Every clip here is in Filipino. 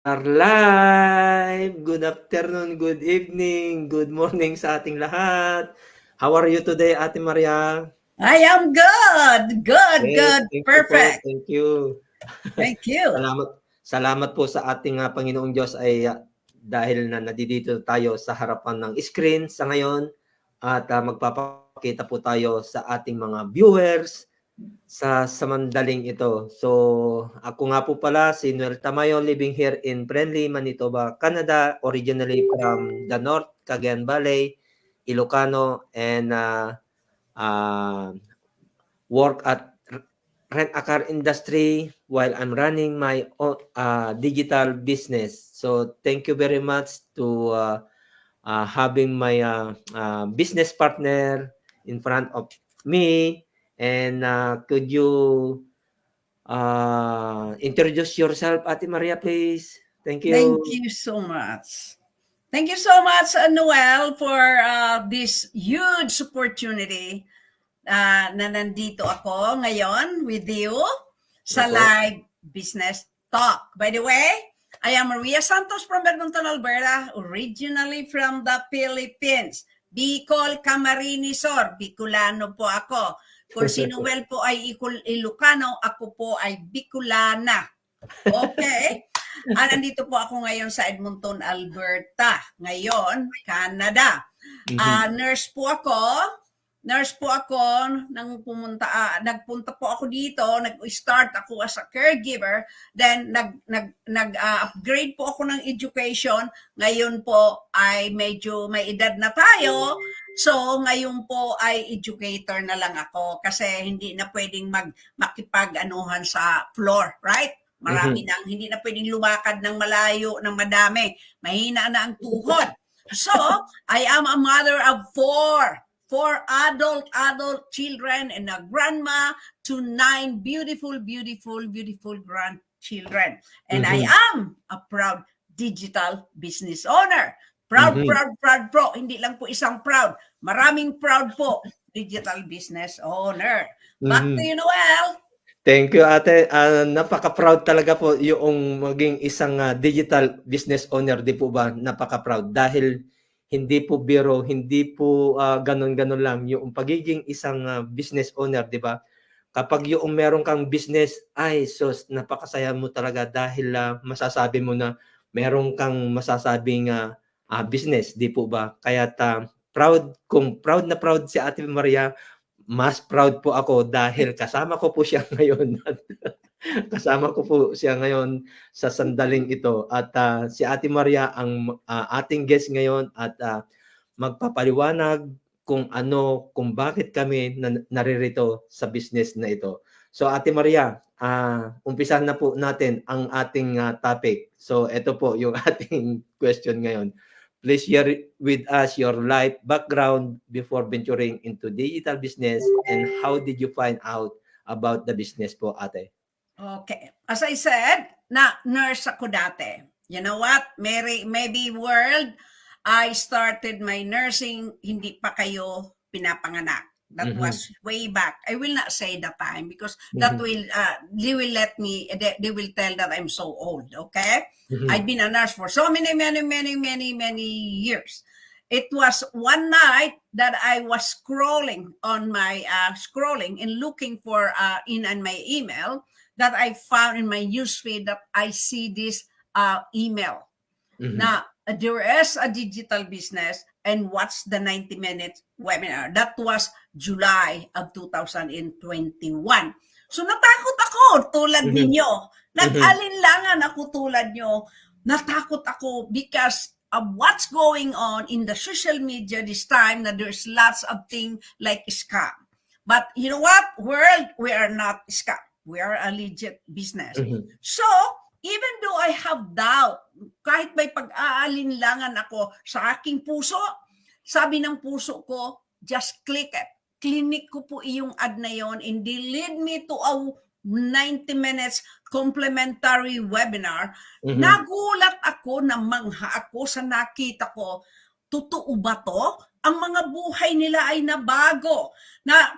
Are live! Good afternoon, good evening, good morning sa ating lahat. How are you today, Ate Maria? I am good. Good, Great, good. thank you po, Perfect. thank you. Thank you. Salamat salamat po sa ating, Panginoong Diyos ay, dahil na nandito tayo sa harapan ng screen sa ngayon at, magpapakita po tayo sa ating mga viewers sa mandaling ito. So, ako nga po pala si Noel Tamayo, living here in friendly Manitoba, Canada, originally from the North Cagayan Valley, Ilocano, and work at rent a car industry while I'm running my own digital business. So, thank you very much to having my business partner in front of me. And could you introduce yourself, Ate Maria, please? Thank Thank you. you so much. Thank you so much, Noel, for this huge opportunity na nandito ako ngayon with you sa Opo. live business talk. By the way, I am Maria Santos from Edmonton, Alberta, originally from the Philippines. Bicol, Camarines Sur, Bicolano po ako. Kung si Noel po ay Ilocano, ako po ay Bicolana. Okay? Nandito po ako ngayon sa Edmonton, Alberta. Ngayon, Canada. Nurse po ako. Nagpunta po ako dito, nag-start ako as a caregiver, then nag-upgrade po ako ng education. Ngayon po ay medyo may edad na tayo. So, ngayon po ay educator na lang ako kasi hindi na pwedeng makipag-anuhan sa floor, right? Marami nang hindi na pwedeng lumakad ng malayo, ng madami. Mahina na ang tuhod. So, I am a mother of four adult children and a grandma to 9 beautiful grandchildren. And I am a proud digital business owner. Proud. Hindi lang po isang proud. Maraming proud po. Digital business owner. Back to you, Noel. Thank you, Ate. Napaka-proud talaga po yung maging isang digital business owner, di po ba? Napaka-proud dahil hindi po biro, hindi po ganun-ganun lang yung pagiging isang business owner, di ba? Kapag yung meron kang business, ay sus, napakasaya mo talaga dahil masasabi mo na meron kang masasabing business, di po ba? Kaya proud, kung proud na proud si Ate Maria, mas proud po ako dahil kasama ko po siya ngayon. Kasama ko po siya ngayon sa sandaling ito at si Ate Maria ang ating guest ngayon at magpapaliwanag kung bakit kami naririto sa business na ito. So Ate Maria, umpisahan na po natin ang ating topic. So ito po yung ating question ngayon. Please share with us your life background before venturing into digital business and how did you find out about the business po, Ate? Okay. As I said, nurse ako dati. You know what? Maybe world, I started my nursing, hindi pa kayo pinapanganak. That was way back. I will not say the time because that will they will tell that I'm so old, okay? I've been a nurse for so many years. It was one night that I was scrolling on my scrolling and looking for in my email that I found in my newsfeed that I see this email. Now, there is a digital business and what's the 90-minute webinar. That was July of 2021. So natakot ako tulad ninyo. Nag-alinlangan ako tulad nyo. Natakot ako because of what's going on in the social media this time na there's lots of things like scam. But you know what? World, we are not scam. We are a legit business. So, even though I have doubt, kahit may pag-aalinlangan ako sa aking puso, sabi ng puso ko, just click it. Clinic ko po yung ad na yon and they lead me to a 90 minutes complimentary webinar. Nagulat ako, namangha ako sa nakita ko, totoo ba to? ang mga buhay nila ay nabago, na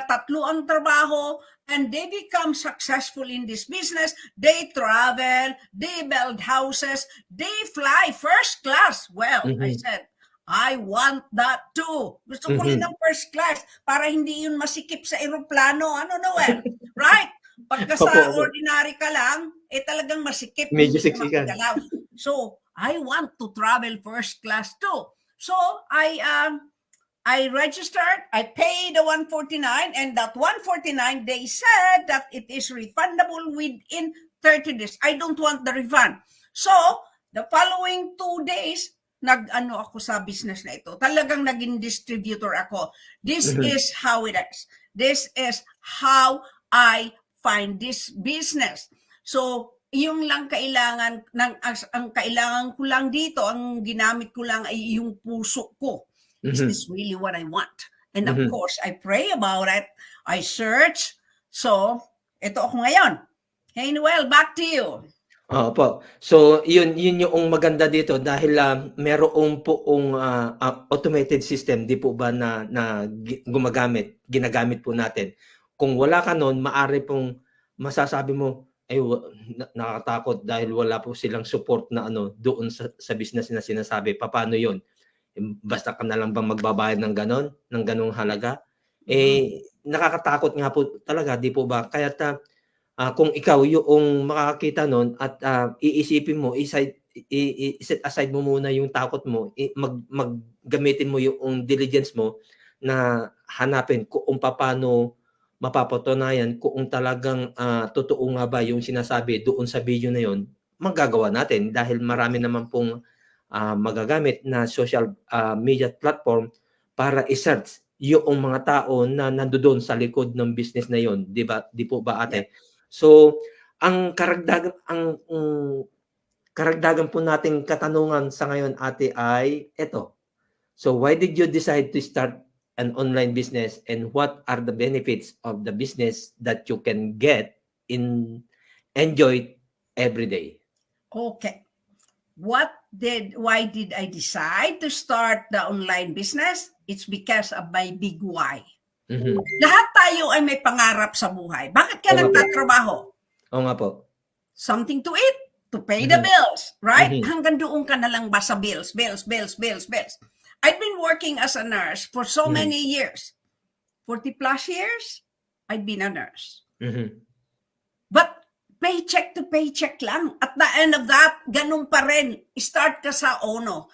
tatlo ang trabaho, and they become successful in this business. They travel, they build houses, they fly first class. Well, I said, I want that too. Gusto ko rin ng first class para hindi yun masikip sa eroplano. Ano, Noel? Right? Pagka sa ordinary ka lang, talagang masikip. Medyo siksikan. So, I want to travel first class too. So, I registered, I paid the 149, and that 149, they said that it is refundable within 30 days. I don't want the refund. So, the following 2 days, nag-ano ako sa business na ito. Talagang naging distributor ako. This is how it is. This is how I find this business. So, yung lang kailangan, ang kailangan ko lang dito, ang ginamit ko lang ay yung puso ko. Is this really what I want? And of course, I pray about it. I search. So, ito ako ngayon. Hey, Noel, back to you. Opo. So, yun yung maganda dito dahil merong poong automated system, di po ba, na ginagamit po natin. Kung wala ka nun, maaari pong masasabi mo, ay nakakatakot dahil wala po silang support na doon sa business na sinasabi. Paano yun? Basta ka na lang bang magbabayad ng ganong halaga? Nakakatakot nga po talaga, di po ba? Kaya kung ikaw yung makakakita nun at iisipin mo, set aside mo muna yung takot mo, maggamitin mo yung diligence mo na hanapin kung paano mapapatunayan kung talagang totoo nga ba yung sinasabi doon sa video na yon, magagawa natin dahil marami naman pong magagamit na social media platform para i-search yung mga tao na nandoon sa likod ng business na yon, di ba? Di po ba, ate? So, ang karagdagan po nating katanungan sa ngayon, ate, ay ito. So, why did you decide to start an online business, and what are the benefits of the business that you can enjoy every day? Okay. Why did I decide to start the online business? It's because of my big why. Lahat tayo ay may pangarap sa buhay. Bakit ka nagtatrabaho? Oo nga po. Something to eat, to pay the bills, right? Hanggang doon ka na lang ba sa bills. I've been working as a nurse for so many years. 40 plus years, I've been a nurse. But paycheck to paycheck lang. At the end of that, ganun pa rin. Start ka sa ono.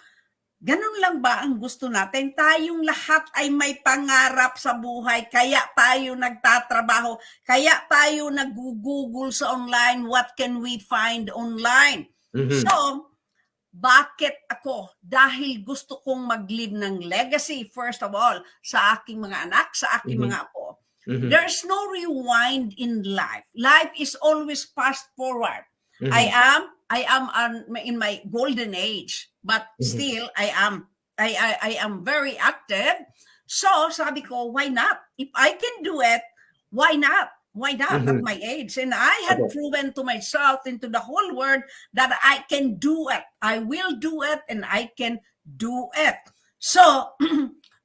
Ganun lang ba ang gusto natin? Tayong lahat ay may pangarap sa buhay. Kaya tayo nagtatrabaho. Kaya tayo nag-google sa online. What can we find online? So, bakit ako? Dahil gusto kong mag-live ng legacy, first of all, sa aking mga anak, sa aking mga apo. There's no rewind in life. Life is always fast forward. I am in my golden age, but still I am very active. So sabi ko, why not? If I can do it, why not? Why not at my age? And I had proven to myself and to the whole world that I can do it. I will do it and I can do it. So,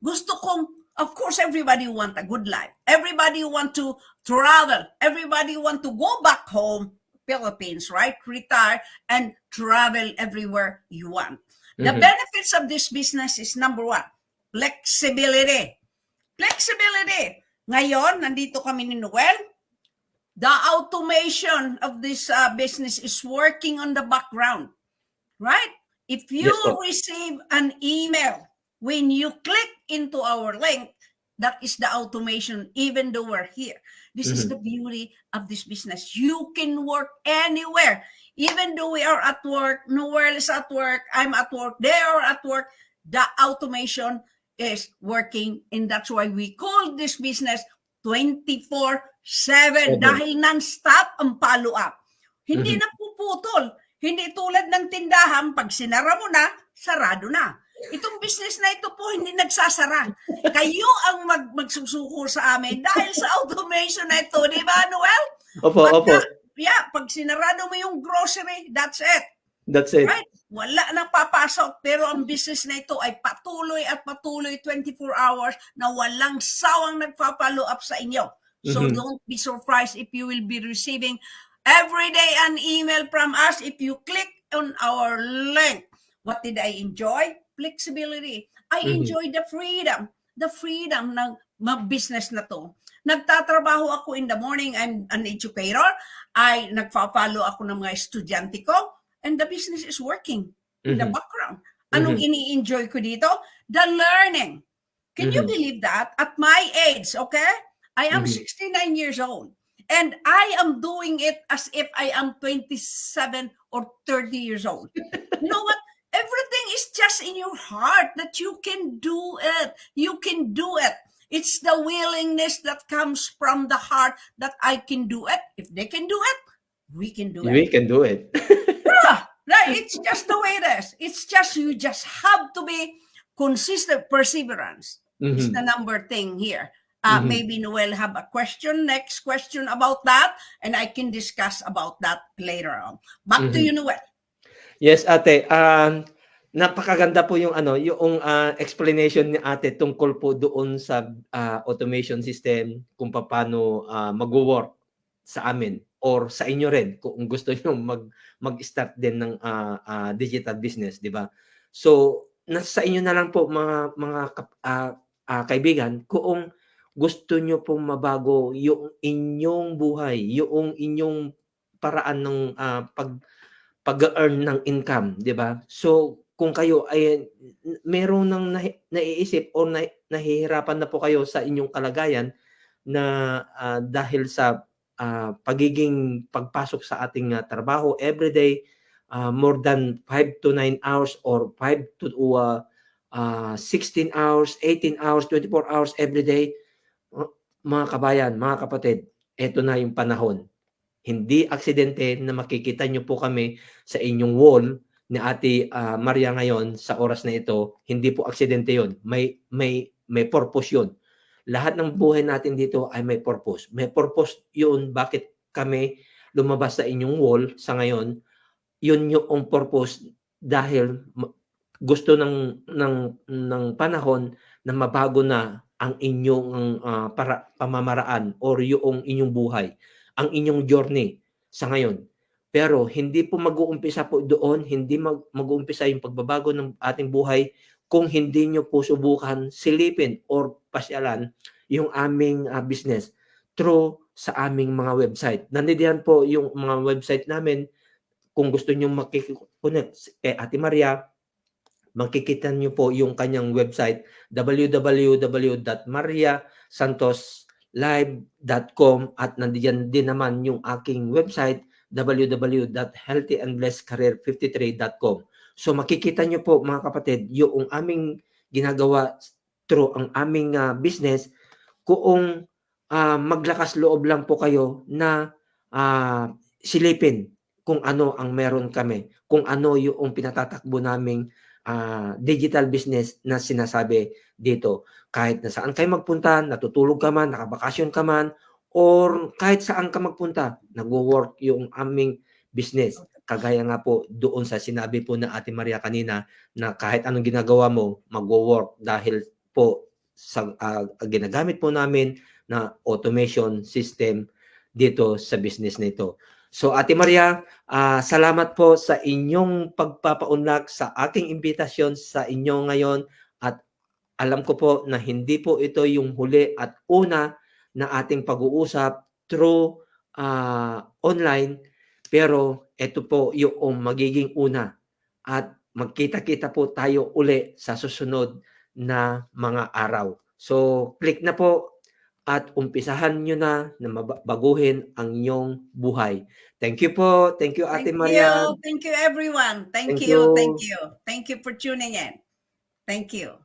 gusto kong, of course, everybody want a good life. Everybody want to travel. Everybody want to go back home, Philippines, right? Retire and travel everywhere you want. The benefits of this business is number one, flexibility. Flexibility. Ngayon, nandito kami ni Noel. The automation of this business is working on the background, right? If you receive an email, when you click into our link, that is the automation, even though we're here. This is the beauty of this business. You can work anywhere. Even though we are at work, Noel is at work, I'm at work, they are at work, the automation is working, and that's why we call this business 24/7 dahil non-stop ang follow-up. Hindi napuputol. Hindi tulad ng tindahan, pag sinara mo na, sarado na. Itong business na ito po, hindi nagsasara. Kayo ang magsusuko sa amin dahil sa automation na ito. Di ba, Noel? Opo. Yeah, pag sinarado mo yung grocery, that's it. That's it. Right? wala na papasok, pero ang business na ito ay patuloy at patuloy 24 hours na walang sawang nagpa-follow up sa inyo. So don't be surprised if you will be receiving every day an email from us if you click on our link. What did I enjoy? Flexibility. I enjoy the freedom ng business na to. Nagtatrabaho ako in the morning, I'm an educator, ay nagpa-follow ako ng mga estudyante ko, and the business is working in the background. Anong ini-enjoy ko dito? The learning. Can you believe that? At my age, okay? I am 69 years old. And I am doing it as if I am 27 or 30 years old. You know what? Everything is just in your heart that you can do it. You can do it. It's the willingness that comes from the heart that I can do it. If they can do it, we can do it. We can do it. Right, it's just the way it is. It's just you just have to be consistent. Perseverance is the number thing here. Maybe Noel have a question, next question about that, and I can discuss about that later on. Back to you, Noel. Yes, ate. Napakaganda po yung explanation ni ate tungkol po doon sa automation system, kung paano mag-work sa amin or sa inyo rin kung gusto niyo mag-start din ng digital business, di ba? So, nasa inyo na lang po mga kaibigan kung gusto niyo pong mabago yung inyong buhay, yung inyong paraan ng pag-earn ng income, di ba? So, kung kayo ay meron nang naiisip o nahihirapan na po kayo sa inyong kalagayan na dahil sa pagiging pagpasok sa ating trabaho everyday, more than 5 to 9 hours or 5 to 16 hours, 18 hours, 24 hours everyday, mga kabayan, mga kapatid, eto na yung panahon. Hindi aksidente na makikita nyo po kami sa inyong wall ni Ate Maria ngayon sa oras na ito. Hindi po aksidente yon. May purpose yon. Lahat ng buhay natin dito ay may purpose. May purpose yun bakit kami lumabas sa inyong wall sa ngayon. Yun yung purpose dahil gusto ng panahon na mabago na ang inyong pamamaraan or yung inyong buhay, ang inyong journey sa ngayon. Pero hindi po mag-uumpisa po doon, hindi mag-uumpisa yung pagbabago ng ating buhay kung hindi nyo po subukan silipin or pasyalan yung aming business through sa aming mga website. Nandiyan po yung mga website namin. Kung gusto nyo makikonnect kay Ate Maria, makikita nyo po yung kanyang website, www.mariasantoslive.com, at nandiyan din naman yung aking website, www.healthyandblessedcareer53.com. So makikita nyo po mga kapatid yung aming ginagawa through ang aming business kung maglakas loob lang po kayo na silipin kung ano ang meron kami, kung ano yung pinatatakbo naming digital business na sinasabi dito. Kahit na saan kayo magpunta, natutulog ka man, nakabakasyon ka man, or kahit saan ka magpunta, nagwo-work yung aming business. Kagaya nga po doon sa sinabi po na Ate Maria kanina na kahit anong ginagawa mo, magwo-work dahil po sa ginagamit po namin na automation system dito sa business na ito. So Ate Maria, salamat po sa inyong pagpapaunlak sa aking imbitasyon sa inyo ngayon, at alam ko po na hindi po ito yung huli at una na ating pag-uusap through online, pero ito po yung magiging una, at magkita-kita po tayo uli sa susunod na mga araw. So click na po at umpisahan nyo na baguhin ang inyong buhay. Thank you po. Thank you, Ate Maria. Thank you, everyone. Thank you. Thank you for tuning in. Thank you.